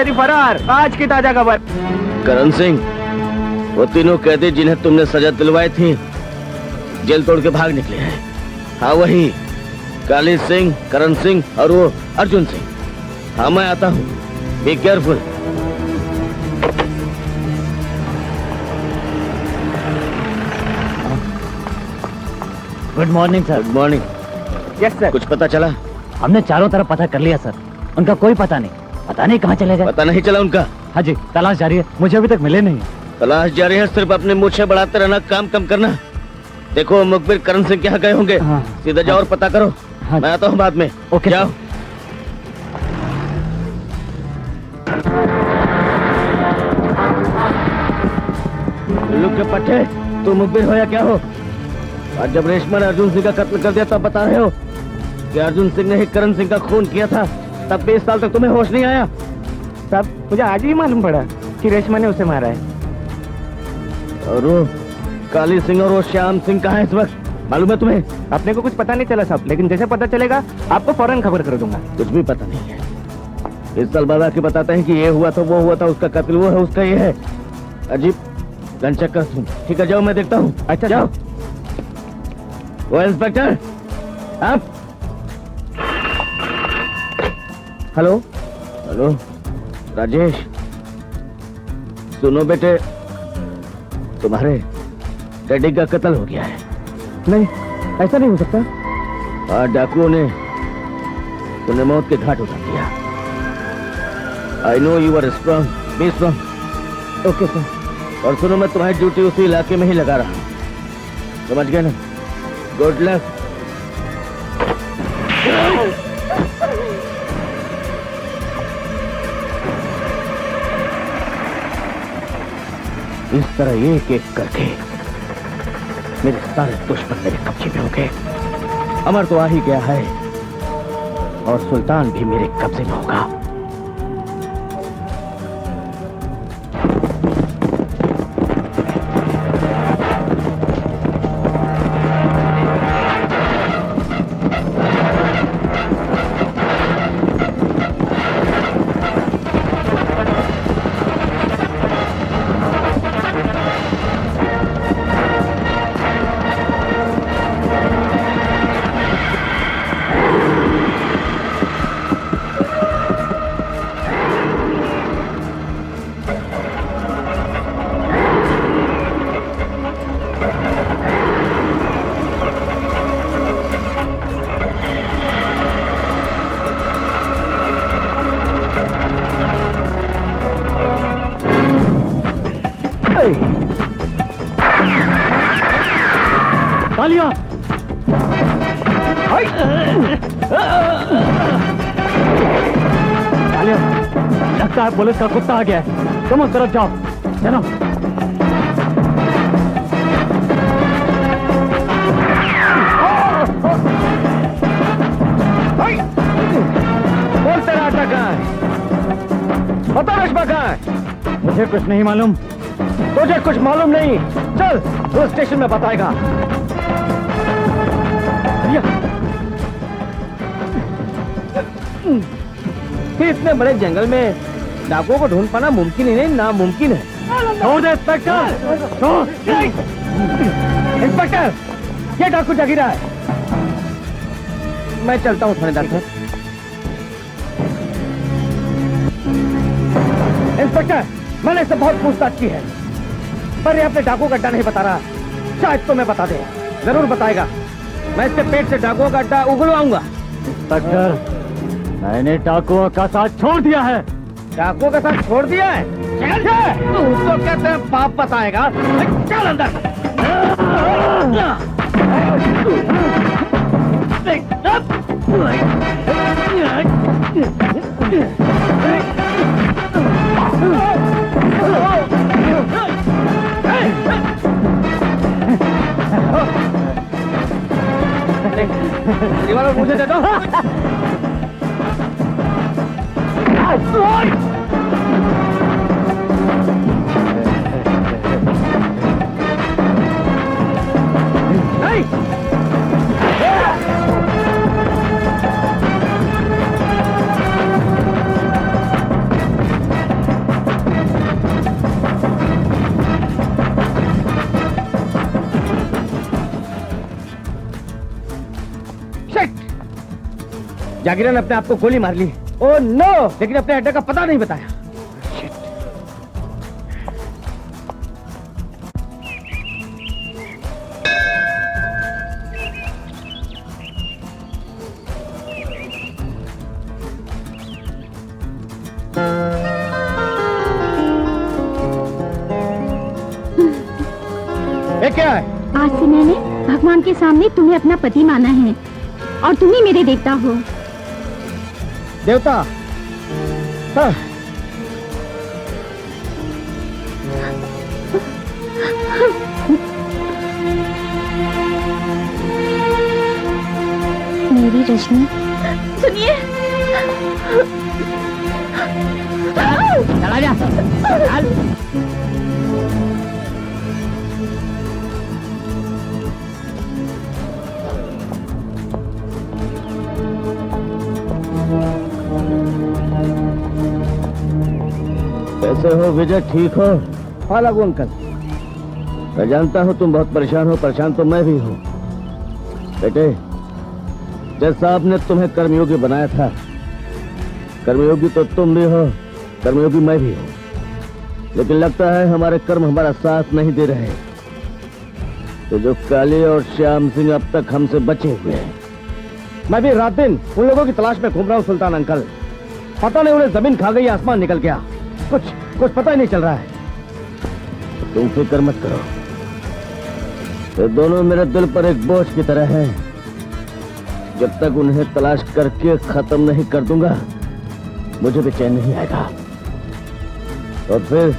कैदी फरार, आज की ताजा खबर। करण सिंह, वो तीनों कैदी जिन्हें तुमने सजा दिलवाई थी जेल तोड़ के भाग निकले हैं। हाँ वही काली सिंह, करण सिंह और वो अर्जुन सिंह। हाँ मैं आता हूँ, be careful. Good morning sir. Good morning. Yes sir. कुछ पता चला? हमने चारों तरफ पता कर लिया सर, उनका कोई पता नहीं, पता नहीं कहाँ चले गए। पता नहीं चला उनका? हाँ जी, तलाश जारी है, मुझे अभी तक मिले नहीं। तलाश जारी है, सिर्फ अपने मूछें बढ़ाते रहना, काम कम करना। देखो मुखबिर करण सिंह क्या गए होंगे। हाँ। सीधा जाओ और पता करो। हाँ। मैं आता हूँ बाद में। ओके जाओ। उल्लू के पट्टे, तुम मुखबिर हो या क्या हो? आज जब रेशमा ने अर्जुन सिंह का कत्ल कर दिया तब बता रहे हो कि अर्जुन सिंह ने ही करण सिंह का खून किया था। तब 20 साल तक तुम्हें होश नहीं आया? साहब मुझे आज ही मालूम पड़ा कि रेशमा ने उसे मारा है। और वो काली सिंह और वो श्याम सिंह कहाँ है इस वक्त, मालूम है तुम्हें? अपने को कुछ पता नहीं चला साहब, लेकिन जैसे पता चलेगा आपको फौरन खबर कर दूंगा। कुछ भी पता नहीं है। इस साल बाद आके बताते हैं कि ये हुआ था, वो हुआ था, उसका कत्ल वो है, उसका ये है। अजीब गन चक्कर तुम। ठीक है जाओ, मैं देखता हूँ। अच्छा जाओ। वो इंस्पेक्टर आप। हेलो हेलो राजेश, सुनो बेटे, तुम्हारे डैडी का कत्ल हो गया है। नहीं, ऐसा नहीं हो सकता। आज डाकुओं ने तुम्हें मौत के घाट उतार दिया। I know you are strong, be strong. Okay sir. और सुनो, मैं तुम्हारी ड्यूटी उसी इलाके में ही लगा रहा हूँ, समझ गए ना? Good luck. इस तरह एक एक करके मेरे सारे दुश्मन मेरे कब्जे में हो गए। अमर तो आ ही गया है और सुल्तान भी मेरे कब्जे में होगा। तालियां! तालियां! लगता है पुलिस का कुत्ता आ गया है, तुम उस तरफ जाओ। चलो। कौन तेरा अड्डा कहाँ है? बता रेशमा कहाँ है? मुझे कुछ नहीं मालूम। तुझे कुछ मालूम नहीं? चल वो स्टेशन में बताएगा। इतने बड़े जंगल में डाकुओं को ढूंढ पाना मुमकिन ही नहीं, नामुमकिन है। छोड़ दे इंस्पेक्टर! इंस्पेक्टर, ये डाकू जगी रहा है। मैं चलता हूँ थानेदार साहब। इंस्पेक्टर, मैंने इससे बहुत पूछताछ की है, पर ये अपने डाकू का अड्डा नहीं बता रहा। शायद तो मैं बता दे। जरूर बताएगा। मैं इसके पेट से डाकुओं का अड्डा उगलवाऊंगा। इंस्पेक्टर, मैंने डाकुओं का साथ छोड़ दिया है। डाकुओं का साथ छोड़ दिया है? तू तो कहते हैं पाप बताएगा। चल अंदर। दीवार मुझे दे दो। नहीं। जागीरा ने अपने आप को गोली मार ली। ओह नो, लेकिन अपने अड्डे का पता नहीं बताया। ये क्या है? आज से मैंने भगवान के सामने तुम्हें अपना पति माना है और तुम ही मेरे देवता हो। देवता? हाँ। मेरी रजनी, सुनिए। चला जा। चल। कैसे हो विजय, ठीक हो? हाँ लागू अंकल। मैं जानता हूँ तुम बहुत परेशान हो, परेशान तो मैं भी हूँ। बेटे, जज साहब ने तुम्हें कर्मयोगी बनाया था। कर्मयोगी तो तुम भी हो, कर्मयोगी मैं भी हूँ, लेकिन लगता है हमारे कर्म हमारा साथ नहीं दे रहे। तो जो काली और श्याम सिंह अब तक हमसे बचे हुए हैं। मैं भी रात दिन उन लोगों की तलाश में घूम रहा हूँ सुल्तान अंकल। पता नहीं उन्हें जमीन खा गई, आसमान निकल गया, कुछ पता ही नहीं चल रहा है। तुम फिक्र मत करो, ये दोनों मेरे दिल पर एक बोझ की तरह हैं। जब तक उन्हें तलाश करके खत्म नहीं कर दूंगा, मुझे भी चैन नहीं आएगा। और फिर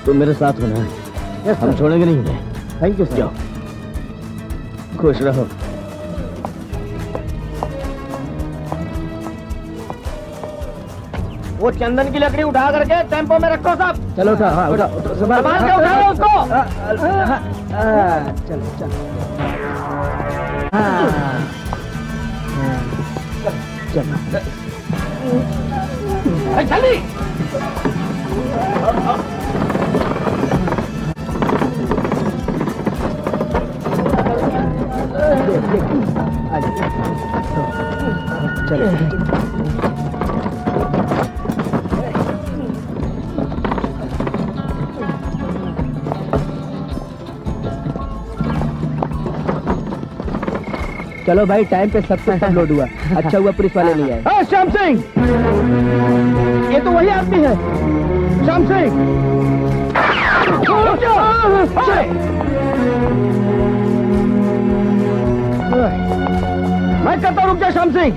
तुम मेरे साथ होना है, हम छोड़ेंगे नहीं उन्हें। Thank you sir. जाओ, खुश रहो। वो चंदन की लकड़ी उठा करके टेम्पो में रखो सब। चलो उठा। हाँ उठा। संभाल के उठाओ उसको। चलो चलो। चलो जल्दी। चलो। चलो भाई, टाइम पे सब लोड हुआ। अच्छा हुआ पुलिस वाले नहीं आए। श्याम सिंह, ये तो वही आदमी है। श्याम सिंह, मैं कहता हूं रुक जा श्याम सिंह।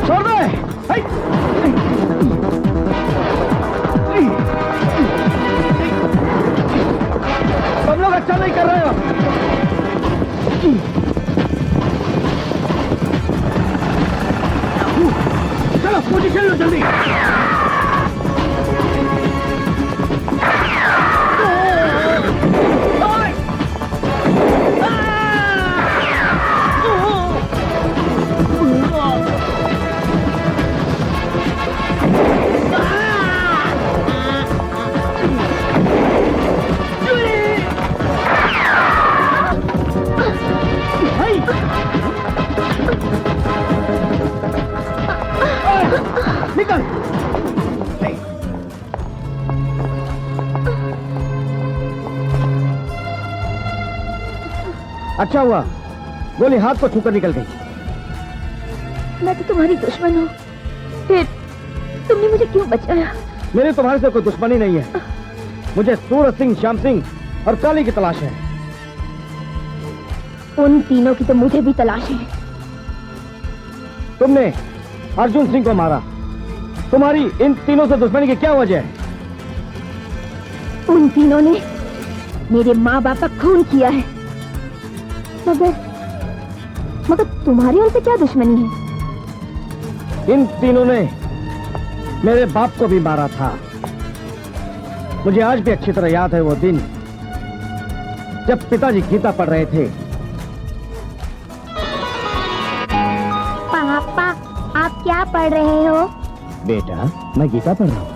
छोड़ दे। तुम लोग अच्छा नहीं कर रहे हो। चलो पोजीशन लो जल्दी। निकल। अच्छा हुआ गोली हाथ को छूकर निकल गई। मैं तो तुम्हारी दुश्मन हूँ, फिर तुमने मुझे क्यों बचाया? मेरी तुम्हारे से कोई दुश्मनी नहीं है। मुझे सूरज सिंह, श्याम सिंह और काली की तलाश है। उन तीनों की तो मुझे भी तलाश है। तुमने अर्जुन सिंह को मारा। तुम्हारी इन तीनों से दुश्मनी की क्या वजह है? उन तीनों ने मेरे माँ बाप का खून किया है। मगर तुम्हारी उनसे क्या दुश्मनी है? इन तीनों ने मेरे बाप को भी मारा था। मुझे आज भी अच्छी तरह याद है वो दिन जब पिताजी गीता पढ़ रहे थे। पापा, आप क्या पढ़ रहे हो? बेटा, मैं गीता पढ़ रहा हूँ।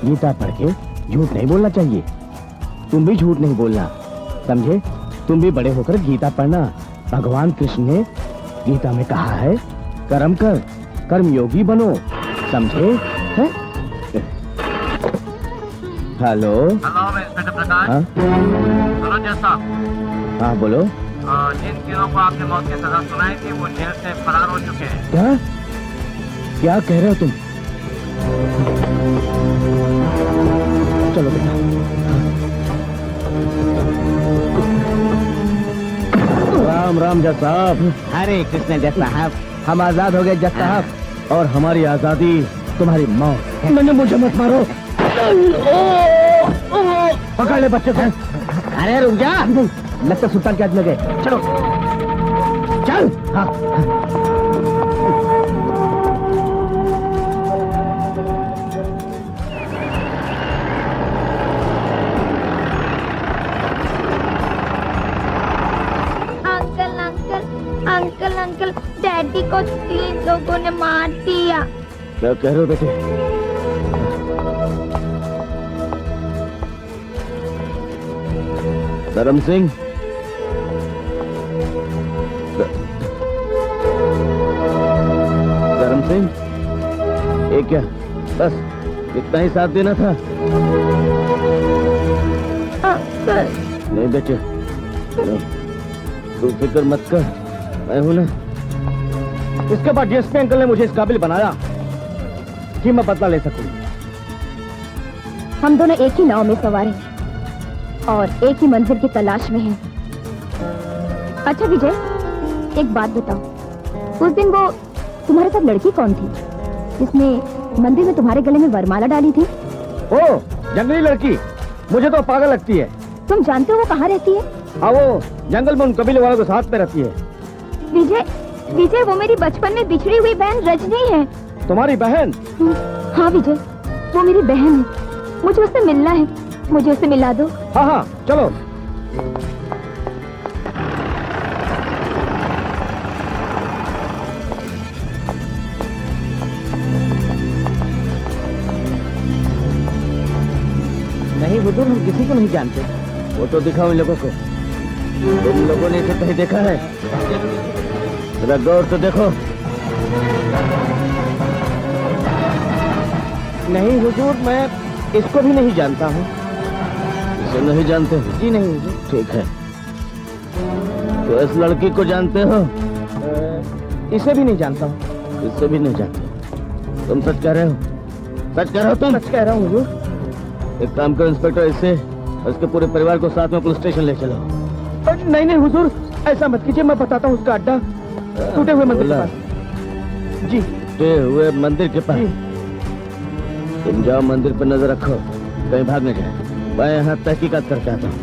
गीता पढ़ के झूठ नहीं बोलना चाहिए। तुम भी झूठ नहीं बोलना, समझे? तुम भी बड़े होकर गीता पढ़ना। भगवान कृष्ण ने गीता में कहा है, कर्म कर, कर्मयोगी बनो, समझे? हैं? हेलो हेलो इंस्पेक्टर प्रकाश। हाँ सुनो जैसा, हाँ बोलो। जिन तीनों को आपने मौत की सजा सुनाई थी वो जेल से फरार हो चुके हैं। क्या क्या कह रहे हो तुम? चलो बेटा। राम राम जज साहब। हरे कृष्ण जज साहब, हम आजाद हो गए जज साहब, और हमारी आजादी तुम्हारी मौत। मैंने मुझे मत मारो। पकड़ ले बच्चे को। अरे रुक जा, लगता सुल्तान के हाथ में गए। चलो चल। हाँ अंकल अंकल, डैडी को 3 लोगों ने मार दिया। क्या कह रहे हो बेटे? धर्म सिंह, धर्म सिंह, ये क्या? बस इतना ही साथ देना था? अंकल। नहीं बेटे, नहीं, तू फिक्र मत कर, मैं हूं ना। इसके बाद डीएसपी अंकल ने मुझे इस काबिल बनाया कि मैं बदला ले सकूं। हम दोनों एक ही नाव में सवार हैं और एक ही मंजिल की तलाश में हैं। अच्छा विजय, एक बात बताओ, उस दिन वो तुम्हारे साथ लड़की कौन थी जिसने मंदिर में तुम्हारे गले में वरमाला डाली थी? ओ, जंगली लड़की, मुझे तो पागल लगती है। तुम जानते हो वो कहाँ रहती है? हाँ, वो जंगल में उन कबीले वालों के साथ में रहती है। विजय, विजय, वो मेरी बचपन में बिछड़ी हुई बहन रजनी है। तुम्हारी बहन? हाँ विजय, वो मेरी बहन है। मुझे उससे मिलना है, मुझे उससे मिला दो। हाँ हाँ चलो। नहीं हुजूर, हम किसी को नहीं जानते। वो तो दिखाओ इन लोगों को। तुम लोगों ने इसे कहीं देखा है? जरा गौर से देखो। नहीं हुजूर, मैं इसको भी नहीं जानता हूँ। इसे नहीं जानते हो? जी नहीं हुजूर। ठीक है, तो इस लड़की को जानते हो? इसे भी नहीं जानता हूँ। इसे भी नहीं जानते? तुम सच कह रहे हो? सच कह रहे हो तुम? सच कह रहा हूँ हुजूर। एक काम करो इंस्पेक्टर, इससे और इसके पूरे परिवार को साथ में पुलिस स्टेशन ले चलो। नहीं नहीं हुजूर, ऐसा मत कीजिए, मैं बताता हूँ उसका अड्डा टूटे हुए मंदिर के पास। जी, टूटे हुए मंदिर के पास। तुम जाओ, मंदिर पर नजर रखो, कहीं भाग न जाए। मैं यहाँ तहकीकात करके आता हूँ।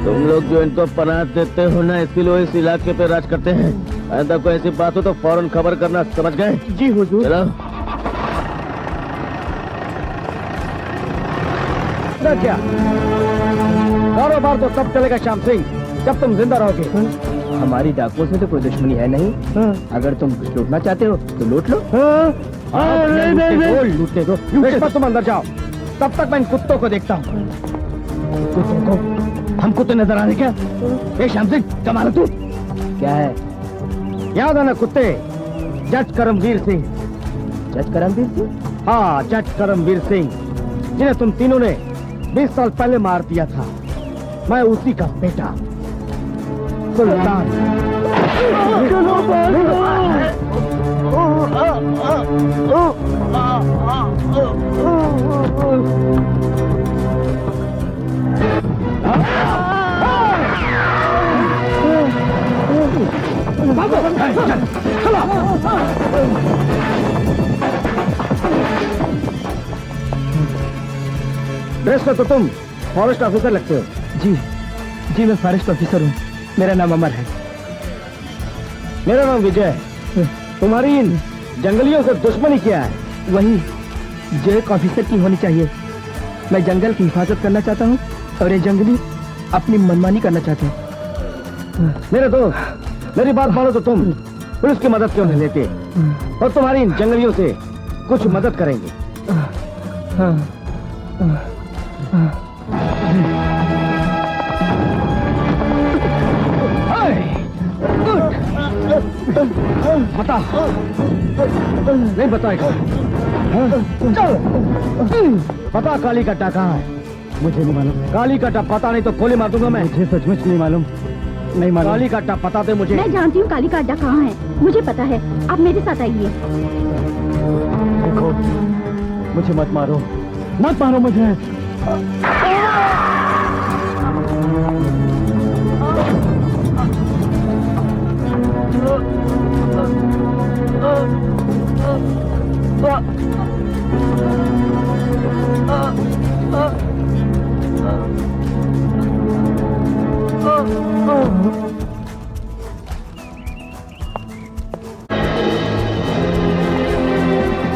तुम लोग जो इनको पनाह देते हो ना, इसीलिए इस इलाके पे राज करते हैं। आइंदा कोई ऐसी बात हो तो फौरन खबर करना, समझ गए? जी हुजूर। चलो। क्या कारोबार तो तब चलेगा श्याम सिंह जब तुम जिंदा रहोगे। हमारी डाकुओं से तो कोई दुश्मनी है नहीं। अगर तुम कुछ लूटना चाहते हो तो लूट लो। लूटने दो। तुम अंदर जाओ, तब तक मैं इन कुत्तों को देखता हूँ। कुत्तों को? हम कुत्ते नजर आ रहे क्या? ए श्याम सिंह, कमाल तू क्या है? याद आना कुत्ते, जज करमवीर सिंह। जज करमवीर सिंह? हाँ, जज करमवीर सिंह, जिन्हें तुम तीनों ने 20 साल पहले मार दिया था। मैं उसी का बेटा सुल्तान। भागो! ड्रेस से तो तुम फॉरेस्ट ऑफिसर लगते हो। जी मैं फॉरेस्ट ऑफिसर हूँ। मेरा नाम अमर है। मेरा नाम विजय है। तुम्हारी इन जंगलियों से दुश्मनी क्या है? वही जो एक ऑफिसर की होनी चाहिए। मैं जंगल की हिफाजत करना चाहता हूँ और ये जंगली अपनी मनमानी करना चाहते हैं। मेरे दोस्त, मेरी बात मानो तो तुम पुलिस की मदद क्यों नहीं लेते और तुम्हारी इन जंगलियों से कुछ मदद करेंगे। बता। नहीं बताएगा। चल पता काली कट्टा कहाँ है? मुझे नहीं मालूम। काली कट्टा पता नहीं तो गोली मार दूंगा मैं। मुझे सचमुच नहीं मालूम। नहीं मालूम। काली कट्टा पता दे मुझे। मैं जानती हूँ काली का अड्डा कहाँ है, मुझे पता है। आप मेरे साथ आइए। देखो, मुझे मत मारो मुझे।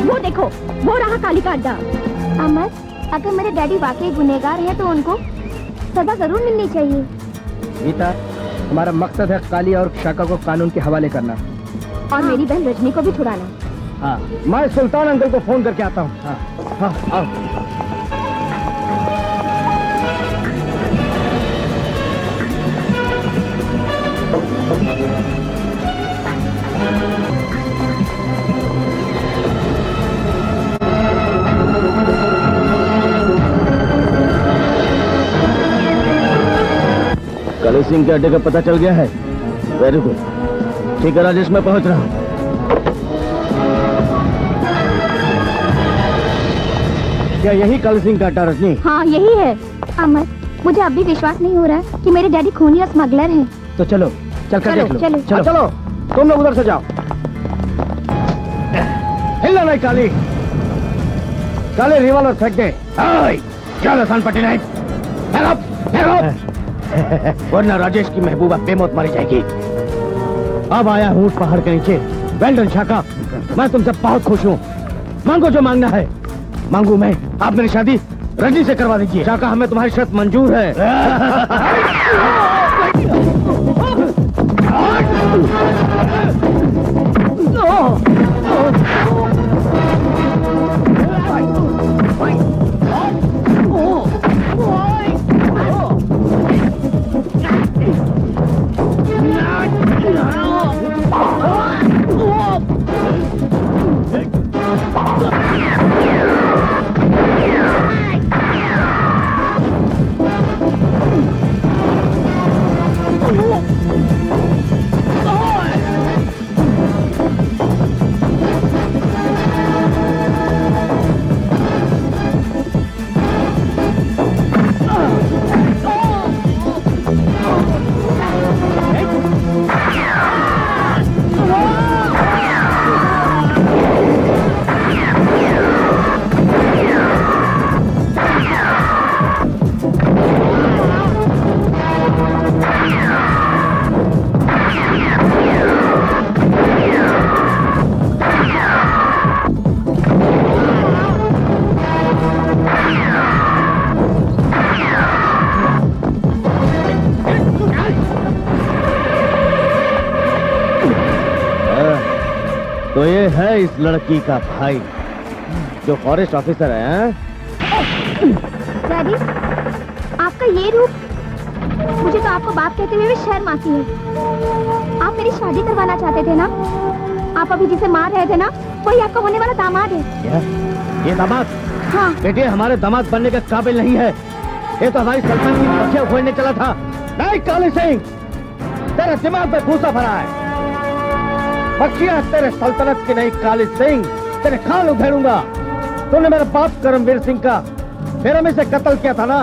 वो देखो, वो रहा काली का अड्डा। अमर, अगर मेरे डैडी वाकई गुनहगार हैं तो उनको सजा जरूर मिलनी चाहिए। गीता, हमारा मकसद है काली और शाका को कानून के हवाले करना। और मेरी बहन रजनी को भी छुड़ाना। हाँ मैं सुल्तान अंकल को फोन करके आता हूँ। हाँ आओ। काली सिंह के अड्डे का पता चल गया है। Very good. ठीक है राजेश, मैं पहुंच रहा हूँ। क्या यही काली सिंह का अड्डा रजनी? हाँ यही है। अमर, मुझे अब भी विश्वास नहीं हो रहा है कि मेरे डैडी खूनी और स्मगलर हैं। तो चलो चलकर चलो, देख लो। चलो। चलो चलो, तुम लोग उधर से जाओ। हिलना नहीं काली। काले रिवॉल्वर फेंक दे। क्या लसान पट्टी नहीं? वरना राजेश की महबूबा बेमौत मारी जाएगी। अब आया हूँ पहाड़ के नीचे। वेल डन शाका, मैं तुमसे बहुत खुश हूँ। मांगो जो मांगना है। मांगू मैं, आप मेरी शादी रजनी से करवा दीजिए। शाका, हमें तुम्हारी शर्त मंजूर है। तो ये है इस लड़की का भाई जो फॉरेस्ट ऑफिसर है। डैडी, आपका ये रूप, मुझे तो आपको बाप कहते हुए भी शर्म आती है। आप मेरी शादी करवाना चाहते थे ना? आप अभी जिसे मार रहे थे ना, वही आपका होने वाला दामाद है। ये दामाद? हाँ। बेटे, हमारे दामाद बनने के काबिल नहीं है। ये तो हमारी सल्तनत की पक्षियां उखड़ने चला था। नहीं काली सिंह, तेरे दिमाग में भूसा भरा है। पक्षियां तेरे सल्तनत की नहीं काली सिंह, तेरे खाल उधेड़ूंगा। तूने मेरे बाप करमवीर सिंह का बेरहमी से कत्ल किया था ना?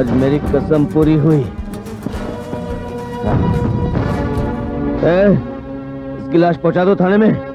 आज मेरी कसम पूरी हुई। इसकी लाश पहुंचा दो थाने में।